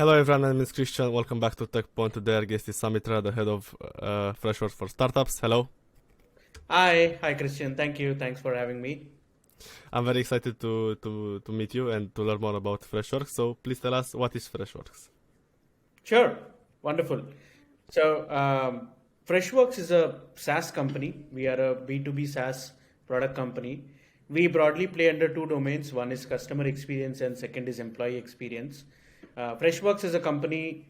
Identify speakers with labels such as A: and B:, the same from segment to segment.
A: Hello everyone, my name is Christian. Welcome back to Tekpon. Today our guest is Soumitra, the head of Freshworks for Startups. Hello.
B: Hi, Christian. Thank you. Thanks for having me.
A: I'm very excited to meet you and to learn more about Freshworks. So please tell us, what is Freshworks?
B: Sure. Wonderful. So, Freshworks is a SaaS company. We are a B2B SaaS product company. We broadly play under two domains. One is customer experience and second is employee experience. Freshworks as a company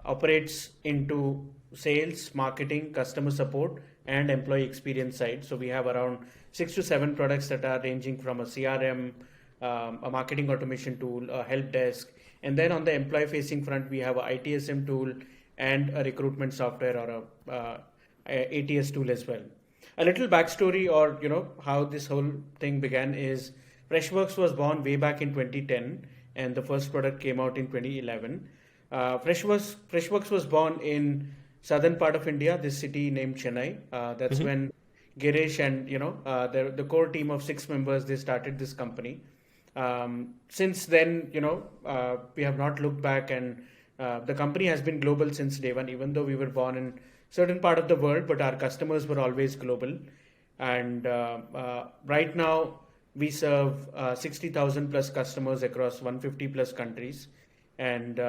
B: operates into sales, marketing, customer support, and employee experience side. So we have around 6 to 7 products that are ranging from a CRM, a marketing automation tool, a help desk, and then on the employee facing front, we have a ITSM tool and a recruitment software or a ATS tool as well. A little backstory, or how this whole thing began is Freshworks was born way back in 2010, and the first product came out in 2011. Freshworks was born in southern part of India, this city named Chennai. That's
A: Mm-hmm.
B: when Girish and the core team of 6 members, they started this company. Since then, we have not looked back, and the company has been global since day one. Even though we were born in certain part of the world, but our customers were always global. And right now, we serve 60,000 plus customers across 150 plus countries, and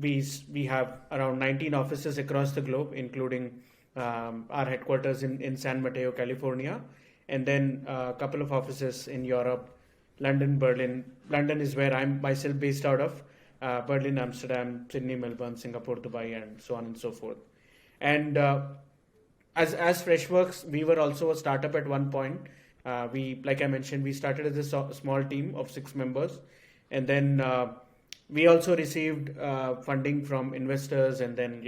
B: we have around 19 offices across the globe, including our headquarters in San Mateo, California, and then a couple of offices in Europe, London, Berlin. London is where I'm myself based out of. Berlin, Amsterdam, Sydney, Melbourne, Singapore, Dubai, and so on and so forth. And as Freshworks, we were also a startup at one point. Like I mentioned, we started as a small team of 6 members, and then we also received funding from investors, and then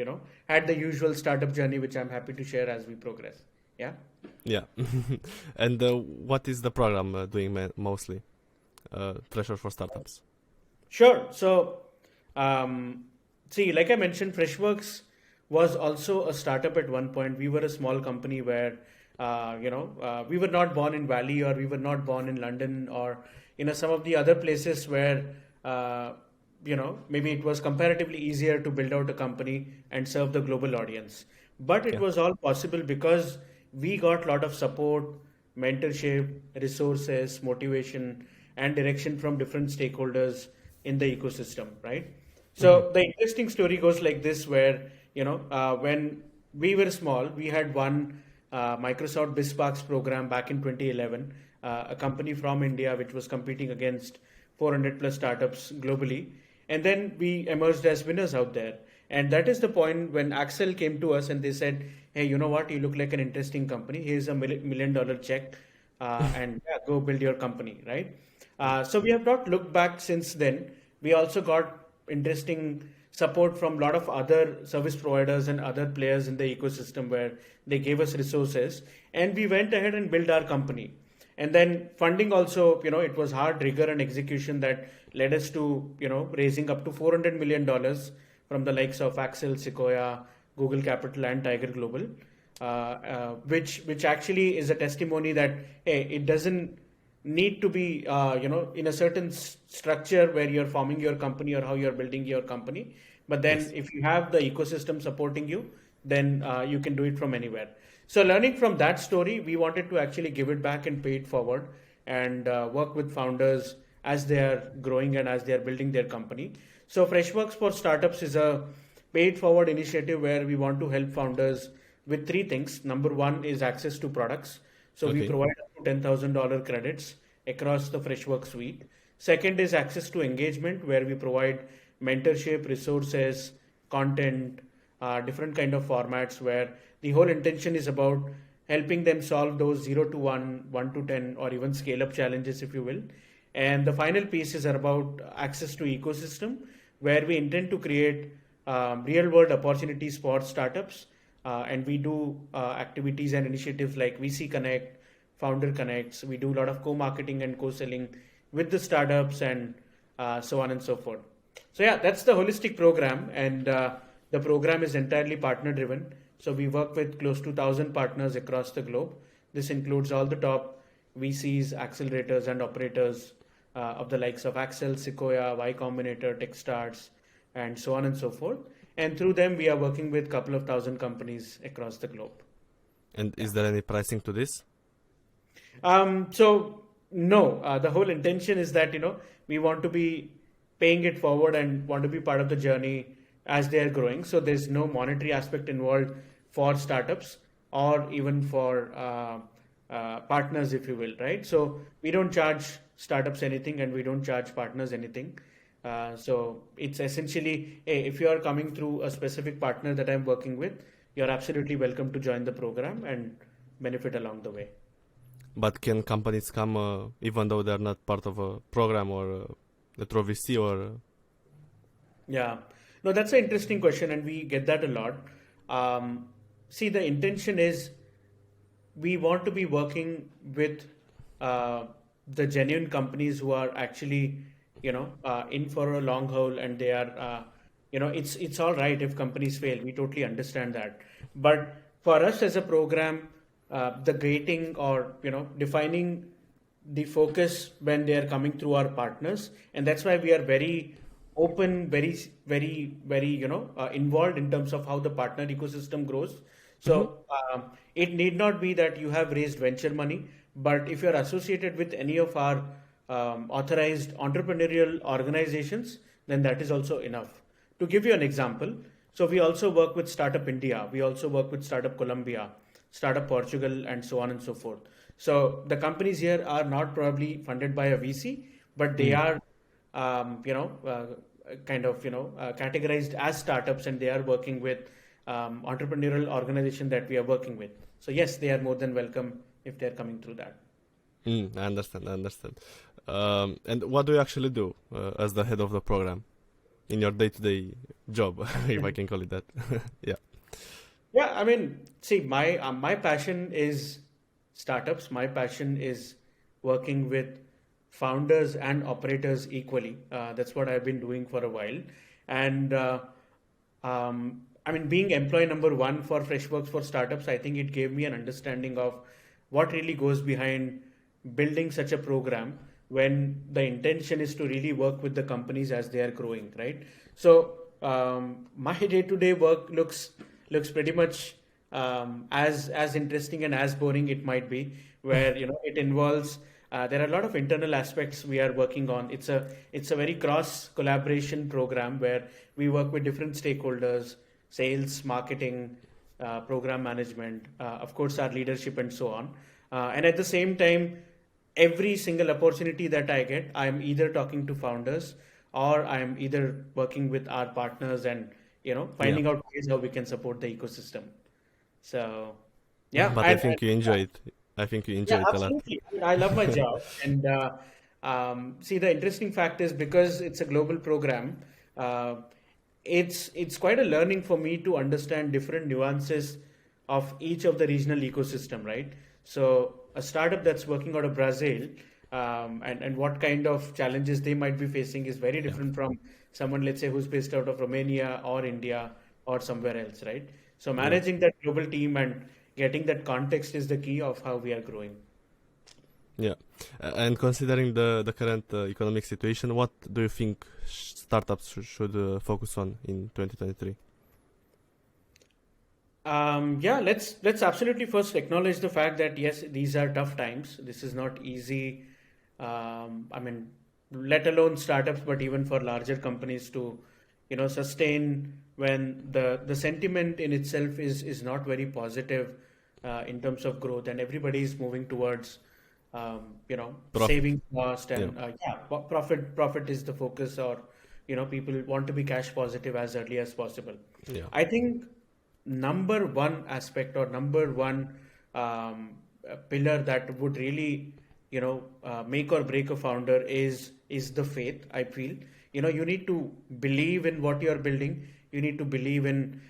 B: had the usual startup journey, which I'm happy to share as we progress. Yeah.
A: Yeah. And what is the program doing mostly? Freshworks for Startups.
B: Sure. So, see, like I mentioned, Freshworks was also a startup at one point. We were a small company where, we were not born in Valley, or we were not born in London, or some of the other places where, maybe it was comparatively easier to build out a company and serve the global audience. But it
A: Yeah.
B: was all possible because we got a lot of support, mentorship, resources, motivation, and direction from different stakeholders in the ecosystem, right?
A: Mm-hmm.
B: So the interesting story goes like this, where when we were small, we had one Microsoft BizSparks program back in 2011, a company from India which was competing against 400 plus startups globally, and then we emerged as winners out there. And that is the point when Axel came to us and they said, "Hey, you know what? You look like an interesting company. Here's a $1 million check, and yeah, go build your company, right?" So we have not looked back since then. We also got interesting support from a lot of other service providers and other players in the ecosystem where they gave us resources, and we went ahead and built our company. And then funding also, it was hard rigor and execution that led us to, raising up to $400 million from the likes of Axel, Sequoia, Google Capital, and Tiger Global, which actually is a testimony that, hey, it doesn't need to be in a certain structure where you're forming your company or how you're building your company, but then
A: Yes.
B: if you have the ecosystem supporting you, then you can do it from anywhere. So learning from that story, we wanted to actually give it back and pay it forward, and work with founders as they are growing and as they are building their company. So Freshworks for Startups is a paid forward initiative where we want to help founders with three things. Number one is access to products. So we
A: Okay.
B: provide up to $10,000 credits across the Freshworks suite. Second is access to engagement, where we provide mentorship, resources, content, different kind of formats, where the whole intention is about helping them solve those 0 to 1, 1 to 10, or even scale up challenges, if you will. And the final piece is about access to ecosystem, where we intend to create real world opportunities for startups. And we do activities and initiatives like VC Connect, Founder Connects. We do a lot of co-marketing and co-selling with the startups, and so on and so forth. So yeah, that's the holistic program, and the program is entirely partner driven. So we work with close to 1,000 partners across the globe. This includes all the top VCs, accelerators, and operators of the likes of Axel, Sequoia, Y Combinator, Techstars, and so on and so forth. And through them, we are working with a couple of thousand companies across the globe.
A: And is there any pricing to this?
B: So no, the whole intention is that we want to be paying it forward and want to be part of the journey as they are growing. So there's no monetary aspect involved for startups or even for partners, if you will, right? So we don't charge startups anything and we don't charge partners anything. So it's essentially, hey, if you are coming through a specific partner that I'm working with, you're absolutely welcome to join the program and benefit along the way.
A: But can companies come even though they're not part of a program or through VC or?
B: Yeah, no, that's an interesting question, and we get that a lot. See, the intention is we want to be working with the genuine companies who are actually, in for a long haul, and they are, it's all right if companies fail. We totally understand that, but for us as a program, the gating or defining the focus when they are coming through our partners, and that's why we are very open, very involved in terms of how the partner ecosystem grows. So it need not be that you have raised venture money, but if you're associated with any of our authorized entrepreneurial organizations, then that is also enough. To give you an example, so we also work with Startup India, we also work with Startup Colombia, Startup Portugal, and so on and so forth. So the companies here are not probably funded by a VC, but they are, categorized as startups, and they are working with entrepreneurial organization that we are working with. So yes, they are more than welcome if they are coming through that.
A: I understand. And what do you actually do as the head of the program in your day-to-day job, if I can call it that? Yeah.
B: Yeah, I mean, see, my passion is startups. My passion is working with founders and operators equally. That's what I've been doing for a while. And I mean, being employee number one for Freshworks for startups, I think it gave me an understanding of what really goes behind building such a program when the intention is to really work with the companies as they are growing, right? So my day-to-day work looks pretty much as interesting and as boring it might be, where it involves there are a lot of internal aspects we are working on. It's a very cross collaboration program where we work with different stakeholders, sales, marketing, program management, of course our leadership and so on. And at the same time, every single opportunity that I get, I'm either talking to founders or I'm either working with our partners and finding out ways how we can support the ecosystem. So yeah,
A: But I think you enjoy it. I think you enjoy
B: yeah,
A: it a lot.
B: absolutely. I mean, I love my job, and see, the interesting fact is because it's a global program, uh, it's quite a learning for me to understand different nuances of each of the regional ecosystem, right? So a startup that's working out of Brazil, and what kind of challenges they might be facing is very
A: Yeah.
B: different from someone, let's say, who's based out of Romania or India or somewhere else, right? So managing that global team and getting that context is the key of how we are growing.
A: Yeah. And considering the current economic situation, what do you think startups should focus on in 2023?
B: Yeah, let's absolutely first acknowledge the fact that yes, these are tough times. This is not easy. I mean, let alone startups, but even for larger companies to, sustain when the sentiment in itself is not very positive in terms of growth, and everybody is moving towards,
A: Profit.
B: saving cost
A: Yeah.
B: and profit is the focus, or people want to be cash positive as early as possible.
A: Yeah.
B: I think number one aspect or number one pillar that would really make or break a founder is the faith. I feel you need to believe in what you're building. You need to believe in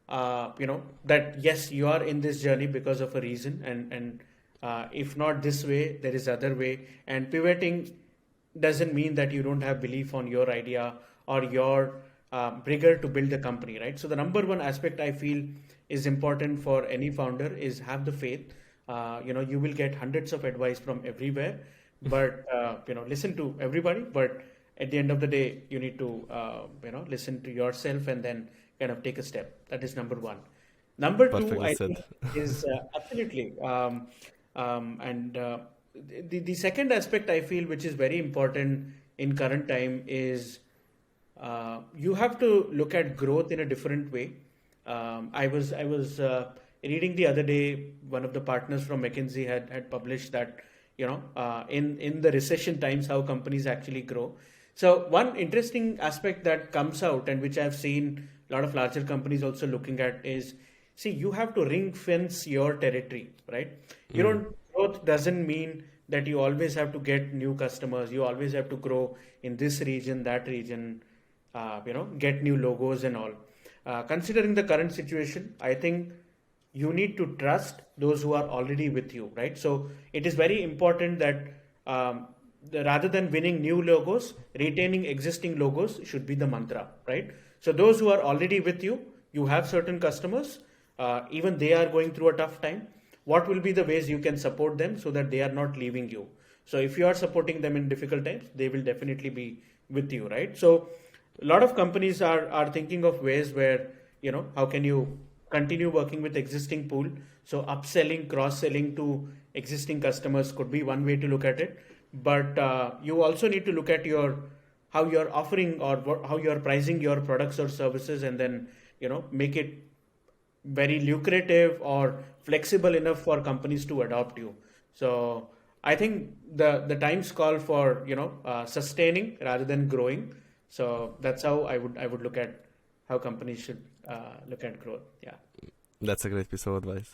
B: that yes, you are in this journey because of a reason, and if not this way, there is other way. And pivoting doesn't mean that you don't have belief on your idea or your rigor to build the company, right? So the number one aspect I feel is important for any founder is have the faith. You will get hundreds of advice from everywhere, but listen to everybody. But at the end of the day, you need to listen to yourself and then kind of take a step. That is number one. Number two,
A: Perfectly
B: I
A: said.
B: think, is absolutely. And the second aspect I feel which is very important in current time is you have to look at growth in a different way. I was reading the other day, one of the partners from McKinsey had published that in the recession times how companies actually grow. So one interesting aspect that comes out and which I've seen a lot of larger companies also looking at is, see, you have to ring fence your territory, right? You
A: Mm.
B: don't Growth doesn't mean that you always have to get new customers. You always have to grow in this region, that region, get new logos and all. Considering the current situation, I think you need to trust those who are already with you, right? So it is very important that rather than winning new logos, retaining existing logos should be the mantra, right? So those who are already with you, you have certain customers, even they are going through a tough time. What will be the ways you can support them so that they are not leaving you? So if you are supporting them in difficult times, they will definitely be with you, right? So a lot of companies are thinking of ways where, how can you continue working with existing pool? So upselling, cross-selling to existing customers could be one way to look at it. But you also need to look at how you're offering or how you're pricing your products or services, and then make it very lucrative or flexible enough for companies to adopt you. So I think the times call for sustaining rather than growing. So that's how I would look at how companies should look at growth. Yeah.
A: That's a great piece of advice.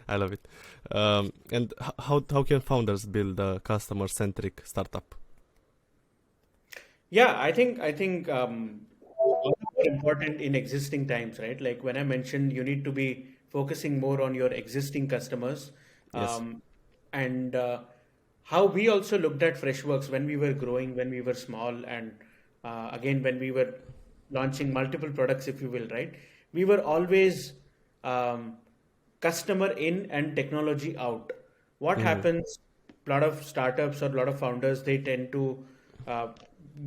A: I love it. And how can founders build a customer-centric startup?
B: Yeah, I think also more important in existing times, right? Like when I mentioned, you need to be focusing more on your existing customers,
A: Yes.
B: um, and how we also looked at Freshworks when we were growing, when we were small, and again when we were launching multiple products, if you will, right? We were always um, customer in and technology out. What
A: Mm.
B: happens? A lot of startups or a lot of founders, they tend to uh,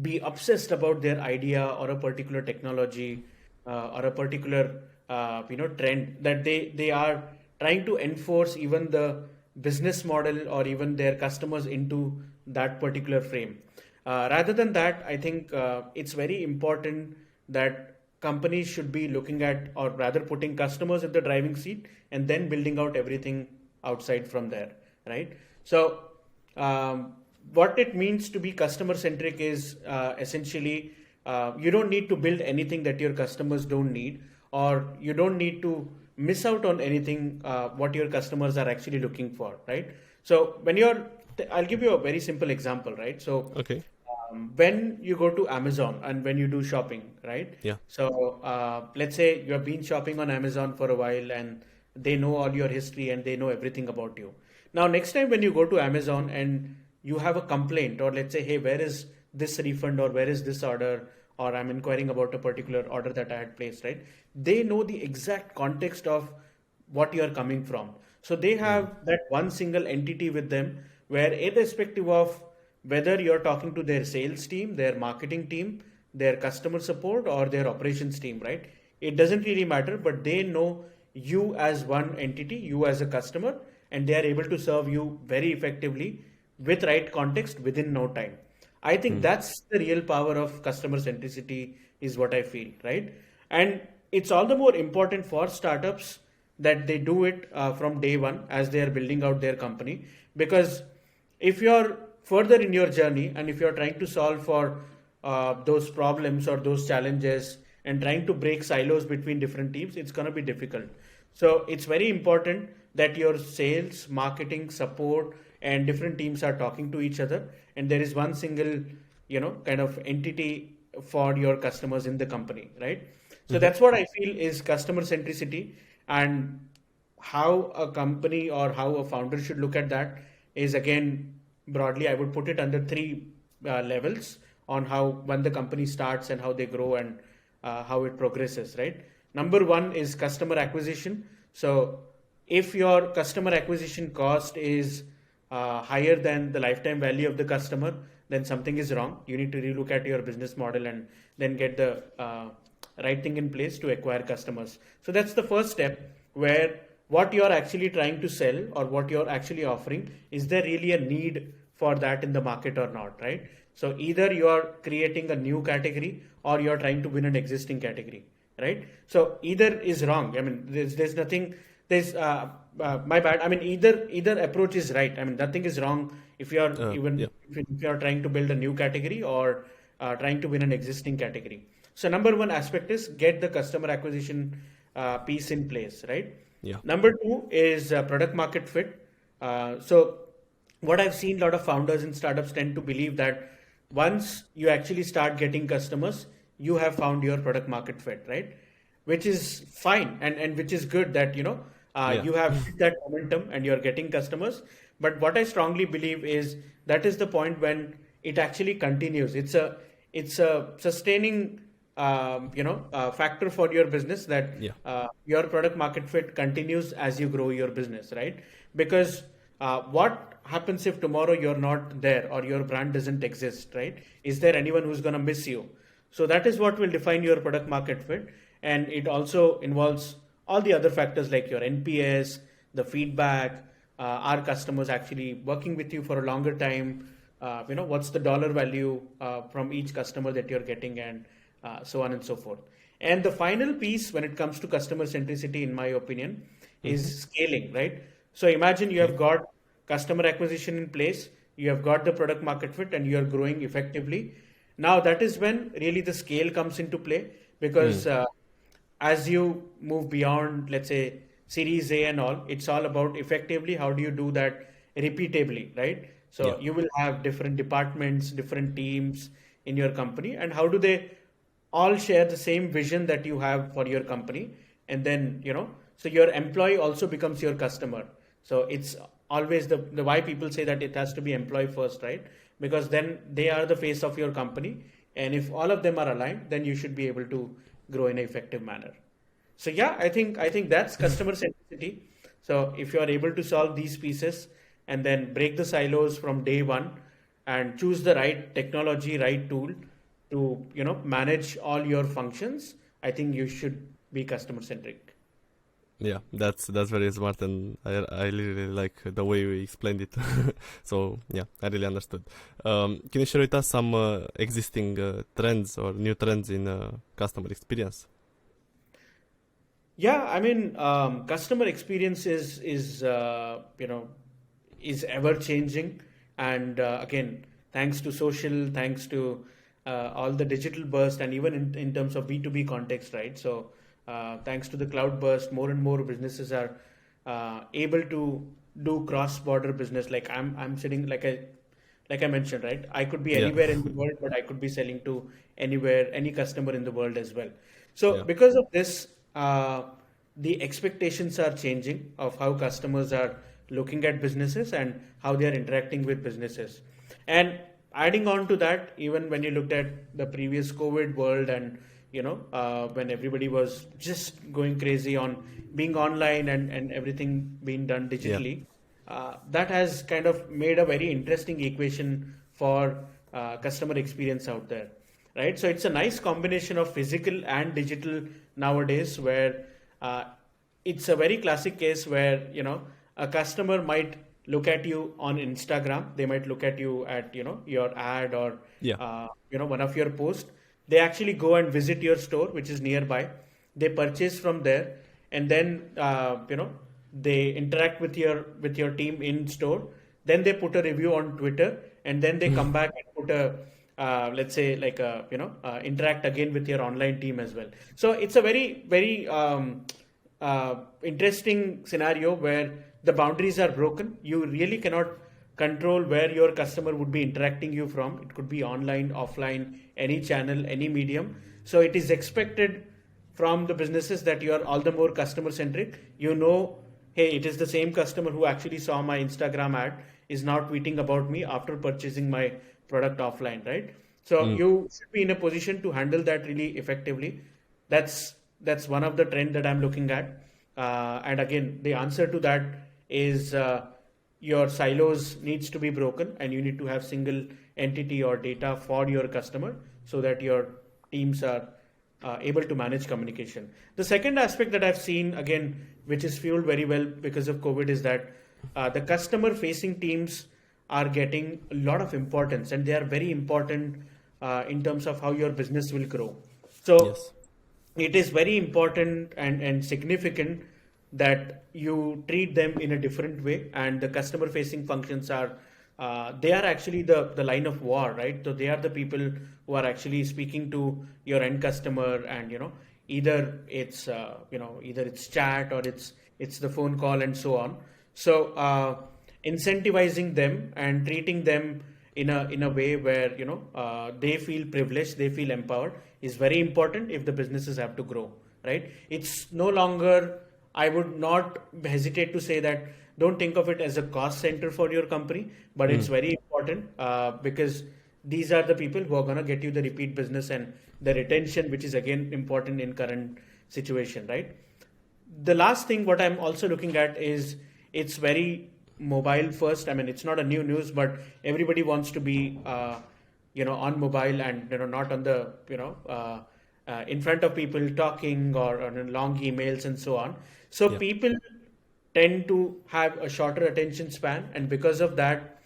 B: be obsessed about their idea or a particular technology or a particular trend that they are trying to enforce even the business model or even their customers into that particular frame. Rather than that, I think it's very important that companies should be looking at, or rather putting customers at the driving seat and then building out everything outside from there, right? So um, what it means to be customer centric is essentially you don't need to build anything that your customers don't need, or you don't need to miss out on anything what your customers are actually looking for, right? So I'll give you a very simple example, right? So
A: Okay.
B: when you go to Amazon and when you do shopping, right?
A: Yeah.
B: So let's say you have been shopping on Amazon for a while and they know all your history and they know everything about you. Now, next time when you go to Amazon and you have a complaint, or let's say, hey, where is this refund, or where is this order, or I'm inquiring about a particular order that I had placed, right? They know the exact context of what you're coming from. So they
A: Mm.
B: have that one single entity with them where, irrespective of whether you're talking to their sales team, their marketing team, their customer support, or their operations team, right? It doesn't really matter, but they know you as one entity, you as a customer, and they are able to serve you very effectively with right context within no time. I think
A: Mm.
B: that's the real power of customer centricity, is what I feel, right? And it's all the more important for startups that they do it from day one as they are building out their company. Because if you're further in your journey and if you're trying to solve for those problems or those challenges and trying to break silos between different teams, it's going to be difficult. So it's very important that your sales, marketing, support, and different teams are talking to each other, and there is one single, kind of entity for your customers in the company, right? So
A: Mm-hmm.
B: that's what I feel is customer centricity. And how a company or how a founder should look at that is, again, broadly I would put it under three levels on how, when the company starts and how they grow and how it progresses, right? Number one is customer acquisition. So if your customer acquisition cost is higher than the lifetime value of the customer, then something is wrong. You need to relook at your business model and then get the right thing in place to acquire customers. So that's the first step, where what you're actually trying to sell or what you're actually offering, is there really a need for that in the market or not, right? So either you're creating a new category or you're trying to win an existing category, right? So either is wrong. I mean, there's nothing, there's my bad. I mean, either approach is right. I mean, nothing is wrong if you're
A: Yeah.
B: if you're trying to build a new category or trying to win an existing category. So number one aspect is get the customer acquisition piece in place, right?
A: Yeah.
B: Number two is product market fit. So what I've seen, a lot of founders and startups tend to believe that once you actually start getting customers, you have found your product market fit, right? Which is fine, and which is good that
A: Yeah.
B: you have hit that momentum and you're getting customers. But what I strongly believe is that is the point when it actually continues. It's a sustaining factor for your business, that
A: Yeah.
B: your product market fit continues as you grow your business, right? Because what happens if tomorrow you're not there or your brand doesn't exist, right? Is there anyone who's going to miss you? So that is what will define your product market fit. And it also involves all the other factors like your NPS, the feedback, are customers actually working with you for a longer time? What's the dollar value from each customer that you're getting, and so on and so forth. And the final piece when it comes to customer centricity, in my opinion, is scaling, right? So imagine you have got customer acquisition in place, you have got the product market fit, and you are growing effectively. Now that is when really the scale comes into play, because as you move beyond, let's say, Series A and all, it's all about effectively how do you do that repeatably, right? So
A: Yeah.
B: you will have different departments, different teams in your company, and how do they all share the same vision that you have for your company? And then, so your employee also becomes your customer. So it's always the why people say that it has to be employee first, right? Because then they are the face of your company. And if all of them are aligned, then you should be able to grow in an effective manner. So yeah, I think that's customer centricity. So if you are able to solve these pieces and then break the silos from day one and choose the right technology, right tool to manage all your functions, I think you should be customer centric.
A: Yeah, that's very smart, and I really like the way we explained it. So yeah, I really understood. Can you share with us some existing trends or new trends in customer experience?
B: Yeah, I mean, customer experience is ever changing, and again, thanks to social, thanks to all the digital burst, and even in terms of B2B context, right? So, thanks to the cloud burst, more and more businesses are able to do cross-border business. Like I'm sitting like I mentioned, right? I could be
A: Yeah.
B: anywhere in the world, but I could be selling to anywhere, any customer in the world as well. So
A: Yeah.
B: because of this, the expectations are changing of how customers are looking at businesses and how they are interacting with businesses. And adding on to that, even when you looked at the previous COVID world, and when everybody was just going crazy on being online and everything being done
A: Yeah.
B: digitally, that has kind of made a very interesting equation for customer experience out there, right? So it's a nice combination of physical and digital nowadays, where uh, it's a very classic case where a customer might look at you on Instagram, they might look at you at your ad or
A: Yeah.
B: one of your posts. They actually go and visit your store, which is nearby. They purchase from there, and then they interact with your team in store. Then they put a review on Twitter, and then they come back and put a let's say like a interact again with your online team as well. So it's a very very interesting scenario where the boundaries are broken. You really cannot control where your customer would be interacting you from. It could be online, offline, any channel, any medium. So it is expected from the businesses that you are all the more customer centric. Hey, it is the same customer who actually saw my Instagram ad is now tweeting about me after purchasing my product offline, right? So
A: Mm.
B: you should be in a position to handle that really effectively. That's one of the trend that I'm looking at. And again, the answer to that is your silos needs to be broken, and you need to have single entity or data for your customer so that your teams are able to manage communication. The second aspect that I've seen, again, which is fueled very well because of COVID, is that the customer facing teams are getting a lot of importance, and they are very important in terms of how your business will grow. So
A: Yes.
B: it is very important and significant that you treat them in a different way, and the customer facing functions are they are actually the line of war, right? So they are the people who are actually speaking to your end customer, and either it's either it's chat or it's the phone call and so on. So incentivizing them and treating them in a way where they feel privileged, they feel empowered, is very important if the businesses have to grow, right? It's no longer, I would not hesitate to say that, don't think of it as a cost center for your company, but it's very important because these are the people who are going to get you the repeat business and the retention, which is again important in current situation, right? The last thing what I'm also looking at is it's very mobile first. I mean, it's not a new news, but everybody wants to be on mobile, and not on the in front of people talking or on long emails and so on. So
A: Yeah.
B: people tend to have a shorter attention span, and because of that,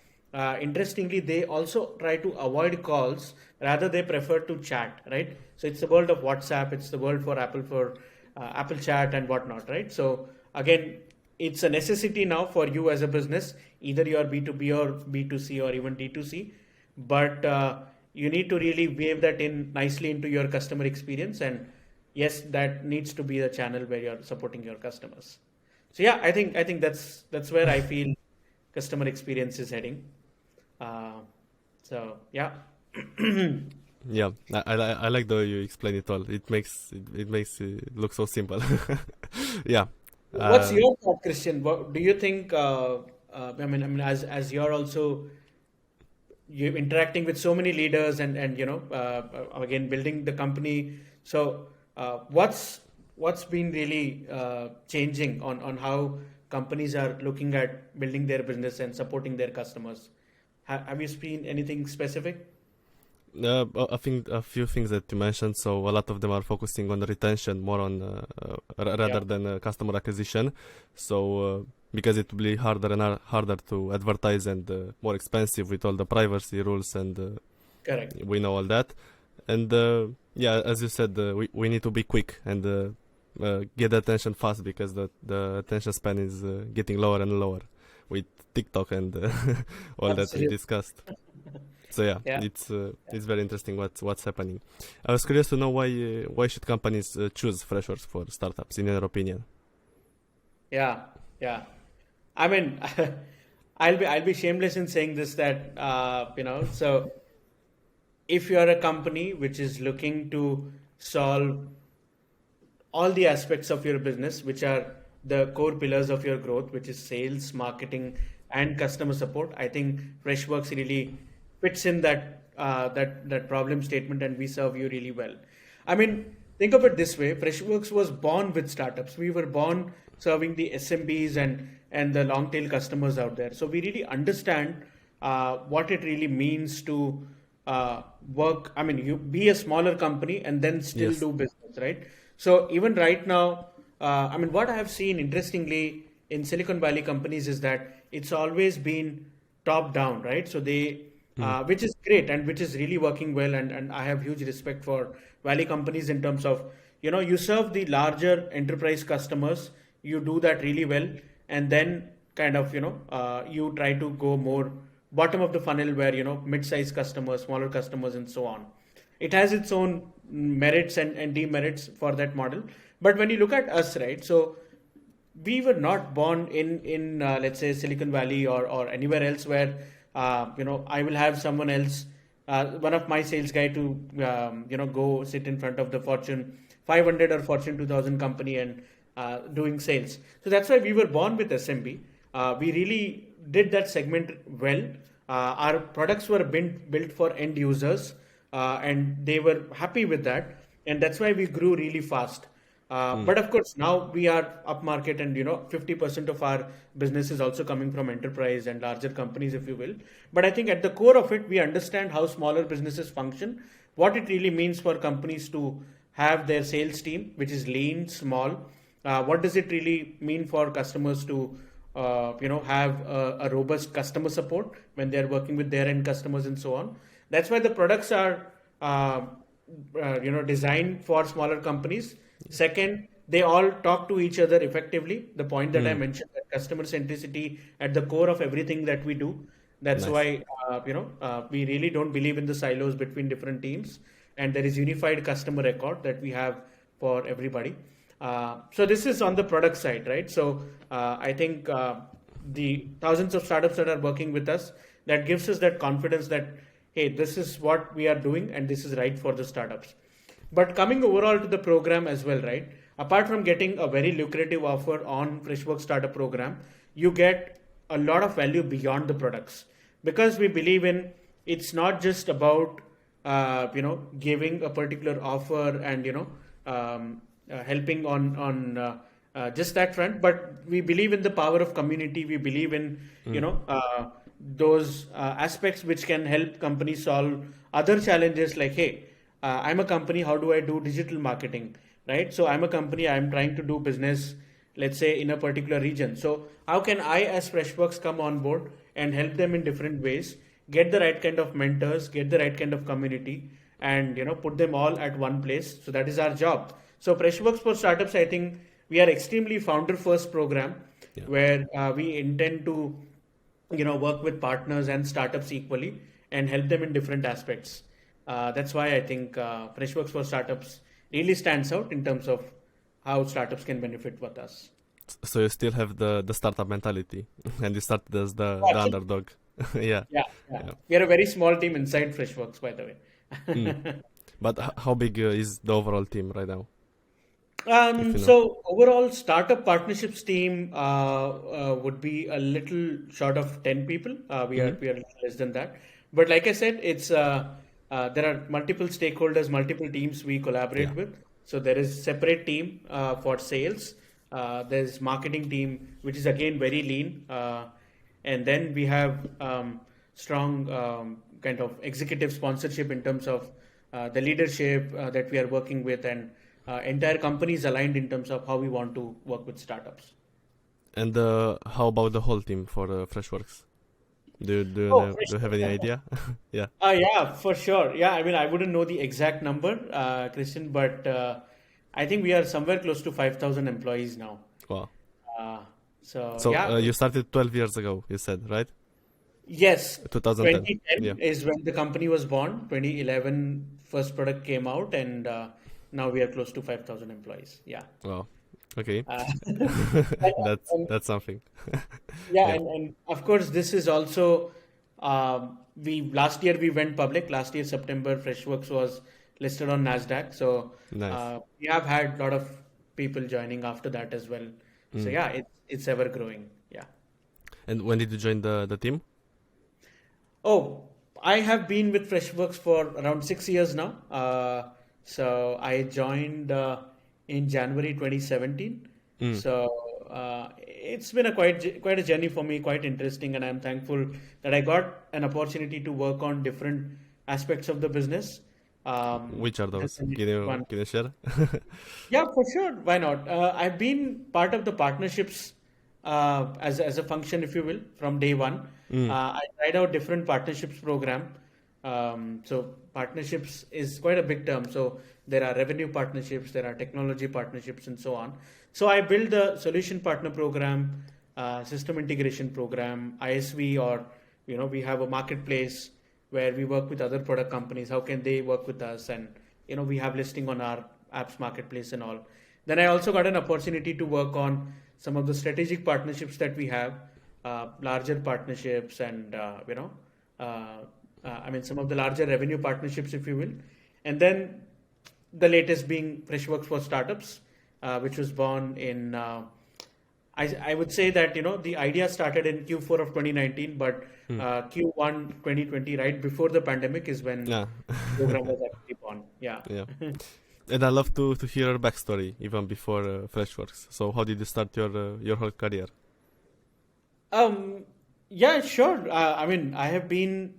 B: interestingly, they also try to avoid calls, rather they prefer to chat, right? So it's the world of WhatsApp, it's the world for Apple Chat and whatnot, right? So again, it's a necessity now for you as a business, either you are B2B or B2C or even D2C, but you need to really weave that in nicely into your customer experience, and yes, that needs to be the channel where you're supporting your customers. So yeah, I think that's where I feel customer experience is heading. Uh, so yeah.
A: Yeah, I like the way you explain it all. It makes it look so simple. Yeah.
B: What's
A: Uh,
B: your thought, Christian? What do you think? I mean, as you're also you interacting with so many leaders, and again building the company. So what's been really changing on how companies are looking at building their business and supporting their customers? Have you seen anything specific?
A: I think a few things that you mentioned. So a lot of them are focusing on retention more on
B: Yeah,
A: rather than customer acquisition. So because it will be harder and harder to advertise and more expensive with all the privacy rules, and
B: correct.
A: we know all that. And yeah, as you said, we need to be quick and get attention fast, because the attention span is getting lower and lower with TikTok and all that we
B: Absolutely.
A: discussed. So yeah,
B: Yeah.
A: it's very interesting what's happening. I was curious to know why should companies choose Freshworks for startups, in your opinion?
B: Yeah. Yeah. I mean, I'll be shameless in saying this, that so if you are a company which is looking to solve all the aspects of your business, which are the core pillars of your growth, which is sales, marketing, and customer support, I think Freshworks really fits in that problem statement, and we serve you really well. I mean, think of it this way: Freshworks was born with startups. We were born serving the SMBs and the long tail customers out there. So we really understand what it really means to work. I mean, you be a smaller company and then still
A: Yes.
B: do business, right? So even right now, I mean, what I have seen interestingly in Silicon Valley companies is that it's always been top down, right? So they,
A: Mm.
B: which is great and which is really working well, and I have huge respect for Valley companies in terms of, you serve the larger enterprise customers, you do that really well, and then kind of, you try to go more bottom of the funnel where, mid-sized customers, smaller customers, and so on. It has its own merits and demerits for that model. But when you look at us, right? So we were not born in let's say Silicon Valley or anywhere else where I will have someone else, one of my sales guy to go sit in front of the Fortune 500 or Fortune 2000 company and doing sales. So that's why we were born with SMB. We really did that segment well. Our products were built for end users, and they were happy with that, and that's why we grew really fast. But of course, now we are upmarket, and 50% of our business is also coming from enterprise and larger companies, if you will. But I think at the core of it, we understand how smaller businesses function, what it really means for companies to have their sales team, which is lean, small. What does it really mean for customers to have a robust customer support when they're working with their end customers and so on. That's why the products are designed for smaller companies. Second, they all talk to each other effectively. The point that I mentioned, that customer centricity at the core of everything that we do. That's
A: Nice.
B: why we really don't believe in the silos between different teams, and there is unified customer record that we have for everybody. So this is on the product side, right? So I think the thousands of startups that are working with us, that gives us that confidence that, hey, this is what we are doing and this is right for the startups. But coming overall to the program as well, right? Apart from getting a very lucrative offer on Freshworks Startup Program, you get a lot of value beyond the products, because we believe in, it's not just about giving a particular offer and helping on just that front, but we believe in the power of community. We believe in those aspects which can help companies solve other challenges, like, hey, I'm a company, how do I do digital marketing, right? So I'm a company, I'm trying to do business, let's say, in a particular region. So how can I as Freshworks come on board and help them in different ways, get the right kind of mentors, get the right kind of community, and put them all at one place. So that is our job. So Freshworks for Startups, I think we are extremely founder first program, where we intend to work with partners and startups equally and help them in different aspects. That's why I think Freshworks for Startups really stands out in terms of how startups can benefit with us.
A: So you still have the startup mentality, and you started as the underdog. Yeah.
B: We are a very small team inside Freshworks, by the way.
A: But how big is the overall team right now?
B: So overall startup partnerships team would be a little short of 10 people. We are less than that. But like I said, it's there are multiple stakeholders, multiple teams we collaborate with. So there is separate team for sales. There's marketing team, which is again very lean. And then we have strong kind of executive sponsorship in terms of the leadership that we are working with, and entire companies aligned in terms of how we want to work with startups.
A: And how about the whole team for Freshworks? Do you have any idea? Yeah.
B: Yeah, for sure. Yeah, I mean, I wouldn't know the exact number, Christian, but I think we are somewhere close to 5,000 employees now.
A: Wow.
B: So yeah.
A: You started 12 years ago, you said, right?
B: Yes.
A: 2010.
B: 2010 is when the company was born. 2011 first product came out, and now we are close to 5,000 employees. Yeah.
A: Wow. Okay. That's something.
B: And of course, this is also last year we went public. Last year September, Freshworks was listed on NASDAQ. So
A: Nice.
B: we have had a lot of people joining after that as well. So yeah, it's ever growing. Yeah.
A: And when did you join the team?
B: Oh, I have been with Freshworks for around 6 years now. So I joined in January 2017. So it's been quite a journey for me, quite interesting, and I'm thankful that I got an opportunity to work on different aspects of the business.
A: Which are those? Can you share?
B: Yeah, for sure. Why not? I've been part of the partnerships as a function, if you will, from day one. I tried out different partnerships program. So partnerships is quite a big term. So there are revenue partnerships, there are technology partnerships, and so on. So I built the solution partner program, system integration program, ISV, or we have a marketplace where we work with other product companies. How can they work with us? And we have listing on our apps marketplace and all. Then I also got an opportunity to work on some of the strategic partnerships that we have, larger partnerships, and I mean, some of the larger revenue partnerships, if you will. And then the latest being Freshworks for Startups, which was born in, I would say that, the idea started in Q4 of 2019, but Q1 2020, right before the pandemic, is when the program was actually born. Yeah.
A: And I love to hear your backstory even before Freshworks. So how did you start your whole career?
B: Um, yeah, sure. I mean, I have been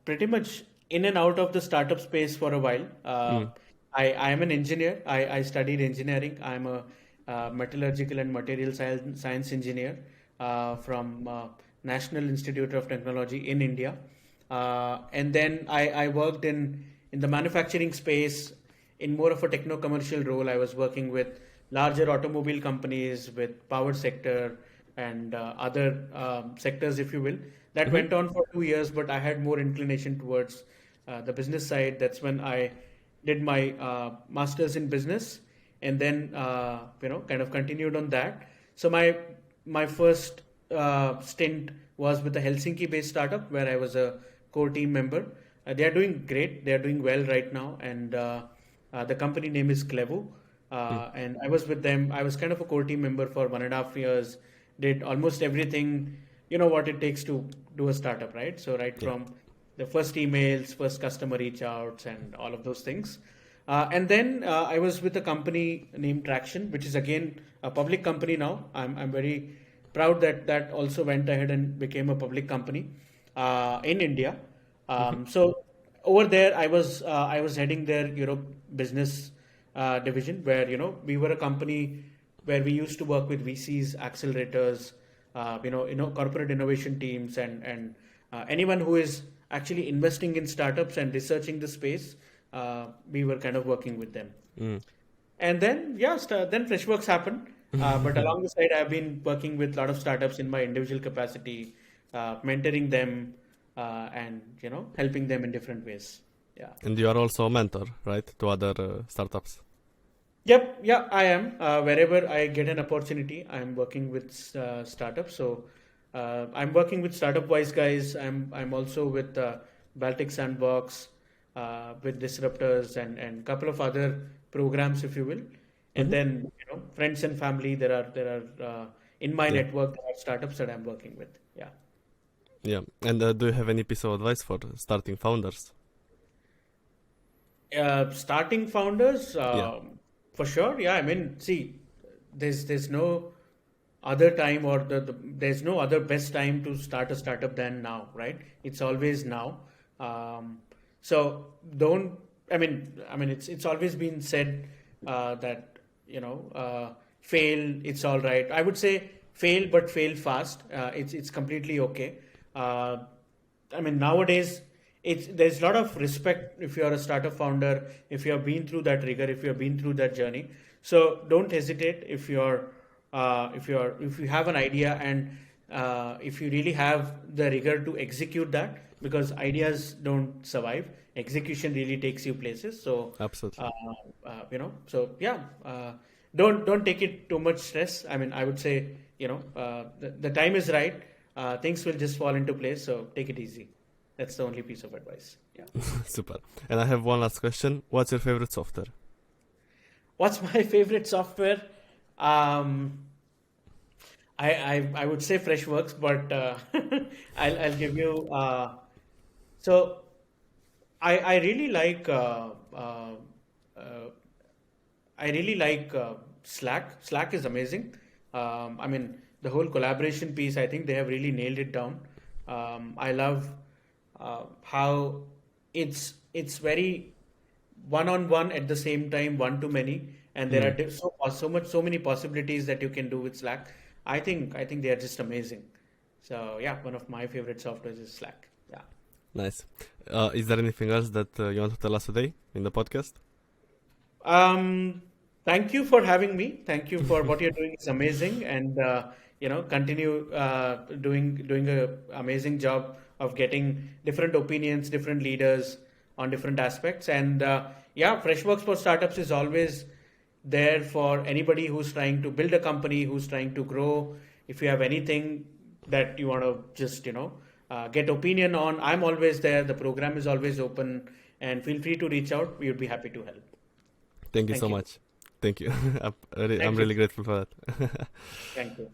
B: pretty much in and out of the startup space for a while.
A: Mm.
B: I am an engineer. I studied engineering. I'm a metallurgical and material science engineer from National Institute of Technology in India. And then I worked in the manufacturing space in more of a techno-commercial role. I was working with larger automobile companies, with power sector, and other sectors, if you will. That
A: Mm-hmm.
B: went on for 2 years, but I had more inclination towards the business side. That's when I did my master's in business, and then kind of continued on that. So my first stint was with a Helsinki-based startup where I was a core team member. They are doing great. They are doing well right now, and the company name is Clevo.
A: Mm.
B: And I was with them. I was kind of a core team member for 1.5 years. Did almost everything, what it takes to do a startup, right? So right
A: Yeah.
B: from the first emails, first customer reach outs, and all of those things. And then I was with a company named Traction, which is again a public company now. I'm very proud that that also went ahead and became a public company in India.
A: Mm-hmm.
B: So over there, I was heading their Europe business division, where we were a company where we used to work with VCs, accelerators, corporate innovation teams, and anyone who is actually investing in startups and researching the space. We were kind of working with them.
A: Mm.
B: And then, yeah, then Freshworks happened. But along the side, I've been working with a lot of startups in my individual capacity, mentoring them, and helping them in different ways. Yeah.
A: And you are also a mentor, right, to other startups?
B: Yep. Yeah, I am. Wherever I get an opportunity, I'm working with startups. So I'm working with Startup Wise guys. I'm also with Baltic Sandbox, with Disruptors, and couple of other programs, if you will. And
A: Mm-hmm.
B: then friends and family. There are in my
A: Yeah.
B: network there are startups that I'm working with. Yeah.
A: Yeah. And do you have any piece of advice for starting founders?
B: Starting founders,
A: Yeah.
B: for sure. Yeah, I mean, see, there's no other time, or there's no other best time to start a startup than now, right? It's always now. Um, so don't. I mean, it's always been said that fail. It's all right. I would say fail, but fail fast. It's completely okay. Uh, I mean, nowadays there's a lot of respect if you're a startup founder, if you have been through that rigor, if you have been through that journey. So don't hesitate if you have an idea, and if you really have the rigor to execute that, because ideas don't survive. Execution really takes you places. So
A: Absolutely.
B: so yeah, don't take it too much stress. I mean, I would say the time is right. Things will just fall into place. So take it easy. That's the only piece of advice. Yeah.
A: Super. And I have one last question. What's your favorite software?
B: What's my favorite software? Um, I would say Freshworks, but I'll give you. So I really like uh, I really like Slack. Slack is amazing. I mean, the whole collaboration piece, I think they have really nailed it down. I love how it's very one-on-one at the same time, one to many, and there are
A: Mm.
B: so many possibilities that you can do with Slack. I think they are just amazing. So yeah, one of my favorite softwares is Slack. Yeah.
A: Nice. Is there anything else that you want to tell us today in the podcast?
B: Um, Thank you for having me. Thank you for what you're doing. It's amazing, and continue doing a amazing job of getting different opinions, different leaders on different aspects. And yeah, Freshworks for Startups is always there for anybody who's trying to build a company, who's trying to grow. If you have anything that you want to just get opinion on, I'm always there. The program is always open, and feel free to reach out. We would be happy to help.
A: Thank you so
B: Thank you.
A: much. Thank you. I'm
B: Thank you.
A: really grateful for that.
B: Thank you.